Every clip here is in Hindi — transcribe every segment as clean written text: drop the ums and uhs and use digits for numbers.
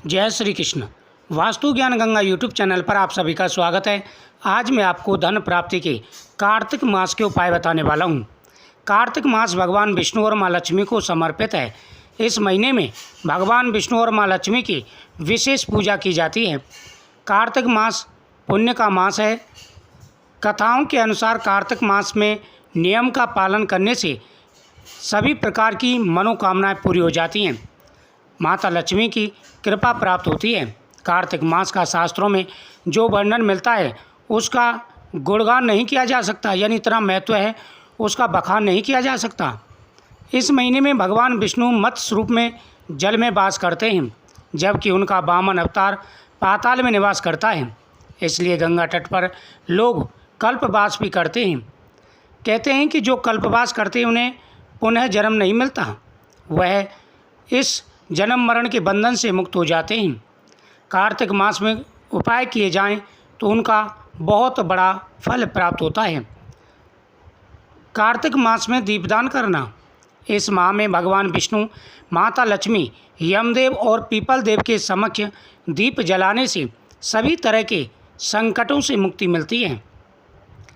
जय श्री कृष्ण। वास्तु ज्ञान गंगा यूट्यूब चैनल पर आप सभी का स्वागत है। आज मैं आपको धन प्राप्ति के कार्तिक मास के उपाय बताने वाला हूँ। कार्तिक मास भगवान विष्णु और माँ लक्ष्मी को समर्पित है। इस महीने में भगवान विष्णु और माँ लक्ष्मी की विशेष पूजा की जाती है। कार्तिक मास पुण्य का मास है। कथाओं के अनुसार कार्तिक मास में नियम का पालन करने से सभी प्रकार की मनोकामनाएं पूरी हो जाती हैं। माता लक्ष्मी की कृपा प्राप्त होती है। कार्तिक मास का शास्त्रों में जो वर्णन मिलता है उसका गुणगान नहीं किया जा सकता, यानी इतना महत्व है उसका बखान नहीं किया जा सकता। इस महीने में भगवान विष्णु मत्स्य रूप में जल में वास करते हैं, जबकि उनका वामन अवतार पाताल में निवास करता है। इसलिए गंगा तट पर लोग कल्पवास भी करते हैं। कहते हैं कि जो कल्पवास करते हैं उन्हें पुनः जन्म नहीं मिलता, वह इस जन्म मरण के बंधन से मुक्त हो जाते हैं। कार्तिक मास में उपाय किए जाएं तो उनका बहुत बड़ा फल प्राप्त होता है। कार्तिक मास में दीपदान करना। इस माह में भगवान विष्णु, माता लक्ष्मी, यमदेव और पीपल देव के समक्ष दीप जलाने से सभी तरह के संकटों से मुक्ति मिलती है।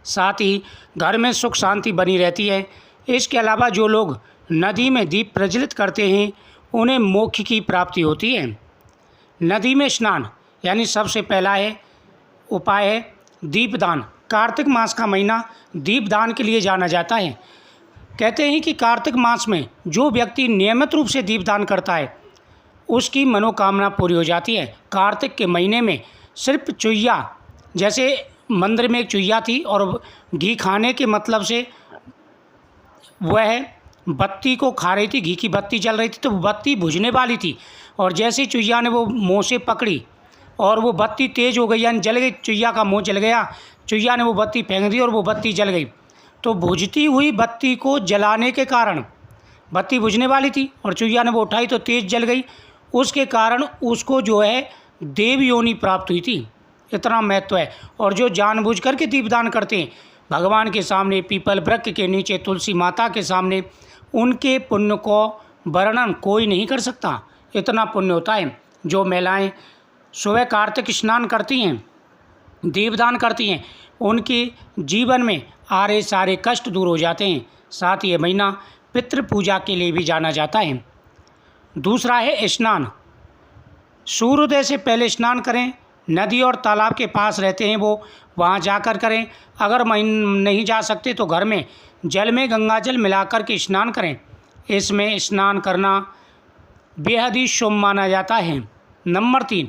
साथ ही घर में सुख शांति बनी रहती है। इसके अलावा जो लोग नदी में दीप प्रज्वलित करते हैं उन्हें मोक्ष की प्राप्ति होती है। नदी में स्नान, यानी सबसे पहला उपाय है दीपदान। कार्तिक मास का महीना दीपदान के लिए जाना जाता है। कहते हैं कि कार्तिक मास में जो व्यक्ति नियमित रूप से दीपदान करता है उसकी मनोकामना पूरी हो जाती है। कार्तिक के महीने में सिर्फ चुईया, जैसे मंदिर में एक चुईया थी और घी खाने के मतलब से वह बत्ती को खा रही थी, घी की बत्ती जल रही थी, तो वो बत्ती बुझने वाली थी और जैसे ही चुईया ने वो मुँह से पकड़ी और वो बत्ती तेज़ हो गई, यानी जल गई, चुईया का मुँह जल गया, चुईया ने वो बत्ती फेंक दी और वो बत्ती जल गई। तो बुझती हुई बत्ती को जलाने के कारण, बत्ती बुझने वाली थी और चुईया ने वो उठाई तो तेज़ जल गई, उसके कारण उसको जो है देव योनि प्राप्त हुई थी। इतना महत्व है। और जो जानबूझ करके दीपदान करते हैं भगवान के सामने, पीपल वृक्ष के नीचे, तुलसी माता के सामने, उनके पुण्य को वर्णन कोई नहीं कर सकता। इतना पुण्य होता है। जो महिलाएं सुबह कार्तिक स्नान करती हैं, दीपदान करती हैं, उनके जीवन में आ रहे सारे कष्ट दूर हो जाते हैं। साथ ही ये महीना पितृ पूजा के लिए भी जाना जाता है। दूसरा है स्नान। सूर्योदय से पहले स्नान करें। नदी और तालाब के पास रहते हैं वो वहाँ जाकर करें। अगर नहीं जा सकते तो घर में जल में गंगा जल मिलाकर के स्नान करें। इसमें स्नान करना बेहद ही शुभ माना जाता है। नंबर 3,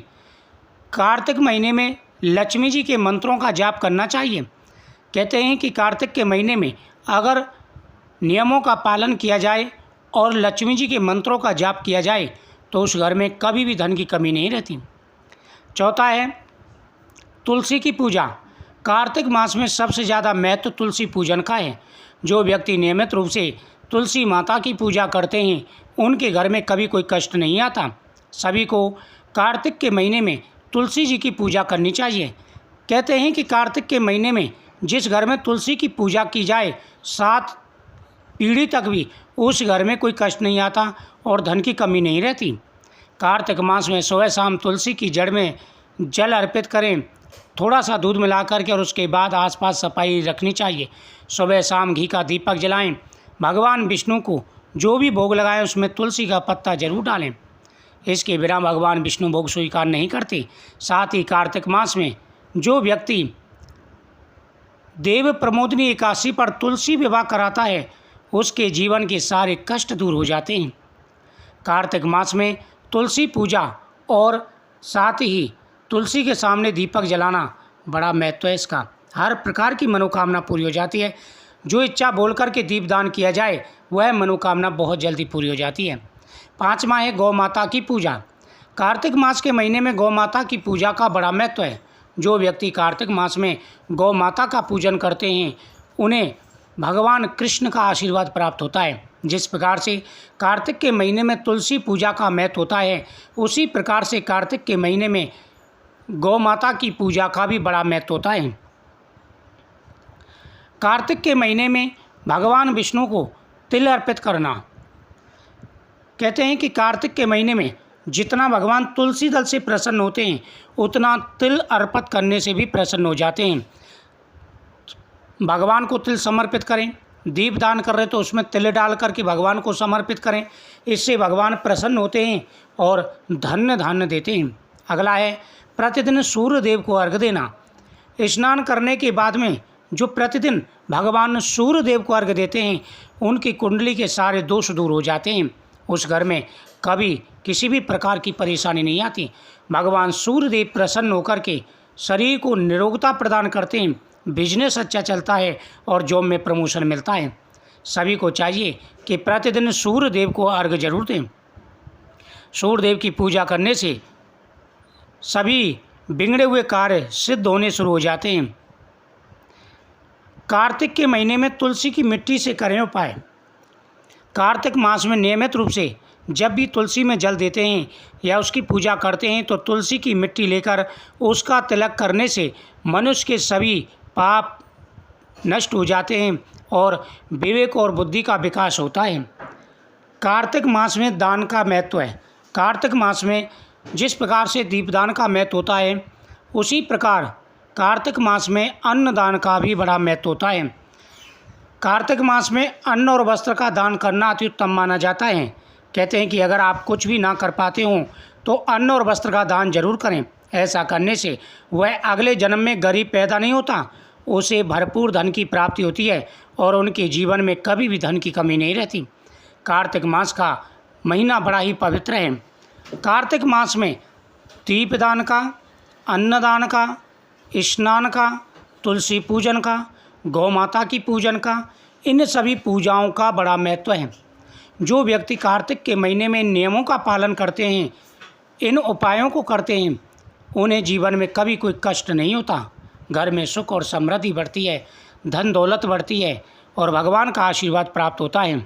कार्तिक महीने में लक्ष्मी जी के मंत्रों का जाप करना चाहिए। कहते हैं कि कार्तिक के महीने में अगर नियमों का पालन किया जाए और लक्ष्मी जी के मंत्रों का जाप किया जाए तो उस घर में कभी भी धन की कमी नहीं रहती। चौथा है तुलसी की पूजा। कार्तिक मास में सबसे ज़्यादा महत्व तुलसी पूजन का है। जो व्यक्ति नियमित रूप से तुलसी माता की पूजा करते हैं उनके घर में कभी कोई कष्ट नहीं आता। सभी को कार्तिक के महीने में तुलसी जी की पूजा करनी चाहिए। कहते हैं कि कार्तिक के महीने में जिस घर में तुलसी की पूजा की जाए 7 पीढ़ी तक भी उस घर में कोई कष्ट नहीं आता और धन की कमी नहीं रहती। कार्तिक मास में सुबह शाम तुलसी की जड़ में जल अर्पित करें, थोड़ा सा दूध मिला करके, और उसके बाद आसपास सफाई रखनी चाहिए। सुबह शाम घी का दीपक जलाएं। भगवान विष्णु को जो भी भोग लगाएं उसमें तुलसी का पत्ता जरूर डालें। इसके बिना भगवान विष्णु भोग स्वीकार नहीं करते। साथ ही कार्तिक मास में जो व्यक्ति देव प्रमोदनी एकादशी पर तुलसी विवाह कराता है उसके जीवन के सारे कष्ट दूर हो जाते हैं। कार्तिक मास में तुलसी पूजा और साथ ही तुलसी के सामने दीपक जलाना बड़ा महत्व है इसका। हर प्रकार की मनोकामना पूरी हो जाती है। जो इच्छा बोल कर के दीपदान किया जाए वह मनोकामना बहुत जल्दी पूरी हो जाती है। 5वां है गौ माता की पूजा। कार्तिक मास के महीने में गौ माता की पूजा का बड़ा महत्व है। जो व्यक्ति कार्तिक मास में गौ माता का पूजन करते हैं उन्हें भगवान कृष्ण का आशीर्वाद प्राप्त होता है। जिस प्रकार से कार्तिक के महीने में तुलसी पूजा का महत्व होता है उसी प्रकार से कार्तिक के महीने में गौ माता की पूजा का भी बड़ा महत्व होता है। कार्तिक के महीने में भगवान विष्णु को तिल अर्पित करना। कहते हैं कि कार्तिक के महीने में जितना भगवान तुलसी दल से प्रसन्न होते हैं उतना तिल अर्पित करने से भी प्रसन्न हो जाते हैं। भगवान को तिल समर्पित करें। दीप दान कर रहे तो उसमें तिल डाल करके भगवान को समर्पित करें, इससे भगवान प्रसन्न होते हैं और धन्य धान्य देते हैं। अगला है प्रतिदिन सूर्य देव को अर्घ्य देना। स्नान करने के बाद में जो प्रतिदिन भगवान सूर्य देव को अर्घ्य देते हैं उनकी कुंडली के सारे दोष दूर हो जाते हैं। उस घर में कभी किसी भी प्रकार की परेशानी नहीं आती। भगवान सूर्य देव प्रसन्न होकर के शरीर को निरोगता प्रदान करते हैं, बिजनेस अच्छा चलता है और जॉब में प्रमोशन मिलता है। सभी को चाहिए कि प्रतिदिन सूर्य देव को अर्घ्य जरूर दें। सूर्य देव की पूजा करने से सभी बिगड़े हुए कार्य सिद्ध होने शुरू हो जाते हैं। कार्तिक के महीने में तुलसी की मिट्टी से करें उपाय। कार्तिक मास में नियमित रूप से जब भी तुलसी में जल देते हैं या उसकी पूजा करते हैं तो तुलसी की मिट्टी लेकर उसका तिलक करने से मनुष्य के सभी पाप नष्ट हो जाते हैं और विवेक और बुद्धि का विकास होता है। कार्तिक मास में दान का महत्व है। कार्तिक मास में जिस प्रकार से दीपदान का महत्व होता है उसी प्रकार कार्तिक मास में अन्नदान का भी बड़ा महत्व होता है। कार्तिक मास में अन्न और वस्त्र का दान करना अति उत्तम माना जाता है। कहते हैं कि अगर आप कुछ भी ना कर पाते हो तो अन्न और वस्त्र का दान जरूर करें। ऐसा करने से वह अगले जन्म में गरीब पैदा नहीं होता, उसे भरपूर धन की प्राप्ति होती है और उनके जीवन में कभी भी धन की कमी नहीं रहती। कार्तिक मास का महीना बड़ा ही पवित्र है। कार्तिक मास में दीपदान का, अन्नदान का, स्नान का, तुलसी पूजन का, गौ माता की पूजन का, इन सभी पूजाओं का बड़ा महत्व है। जो व्यक्ति कार्तिक के महीने में नियमों का पालन करते हैं, इन उपायों को करते हैं, उन्हें जीवन में कभी कोई कष्ट नहीं होता। घर में सुख और समृद्धि बढ़ती है, धन दौलत बढ़ती है और भगवान का आशीर्वाद प्राप्त होता है।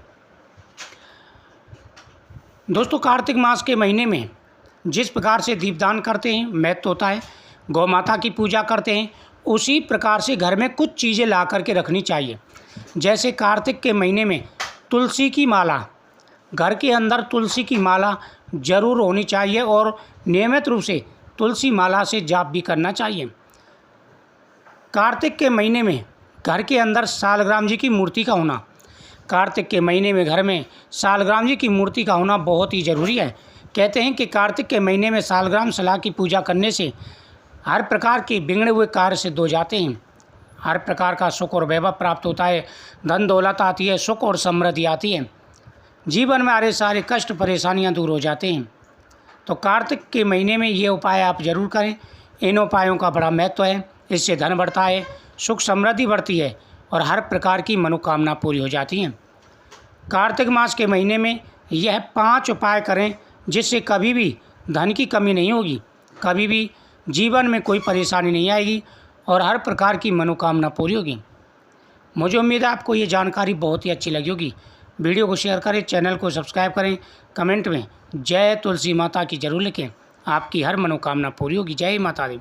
दोस्तों, कार्तिक मास के महीने में जिस प्रकार से दीपदान करते हैं महत्व होता है, गौ माता की पूजा करते हैं, उसी प्रकार से घर में कुछ चीज़ें ला करके रखनी चाहिए। जैसे कार्तिक के महीने में तुलसी की माला, घर के अंदर तुलसी की माला जरूर होनी चाहिए और नियमित रूप से तुलसी माला से जाप भी करना चाहिए। कार्तिक के महीने में घर के अंदर सालग्राम जी की मूर्ति का होना, कार्तिक के महीने में घर में सालग्राम जी की मूर्ति का होना बहुत ही ज़रूरी है। कहते हैं कि कार्तिक के महीने में सालग्राम सलाह की पूजा करने से हर प्रकार के बिगड़े हुए कार्य सिद्ध हो जाते हैं। हर प्रकार का सुख और वैभव प्राप्त होता है, धन दौलत आती है, सुख और समृद्धि आती है, जीवन में आ रहे सारे कष्ट परेशानियां दूर हो जाते हैं। तो कार्तिक के महीने में ये उपाय आप जरूर करें। इन उपायों का बड़ा महत्व है। इससे धन बढ़ता है, सुख समृद्धि बढ़ती है और हर प्रकार की मनोकामना पूरी हो जाती हैं। कार्तिक मास के महीने में यह 5 उपाय करें जिससे कभी भी धन की कमी नहीं होगी, कभी भी जीवन में कोई परेशानी नहीं आएगी और हर प्रकार की मनोकामना पूरी होगी। मुझे उम्मीद है आपको ये जानकारी बहुत ही अच्छी लगी होगी। वीडियो को शेयर करें, चैनल को सब्सक्राइब करें, कमेंट में जय तुलसी माता की जरूर लिखें। आपकी हर मनोकामना पूरी होगी। जय माता दी।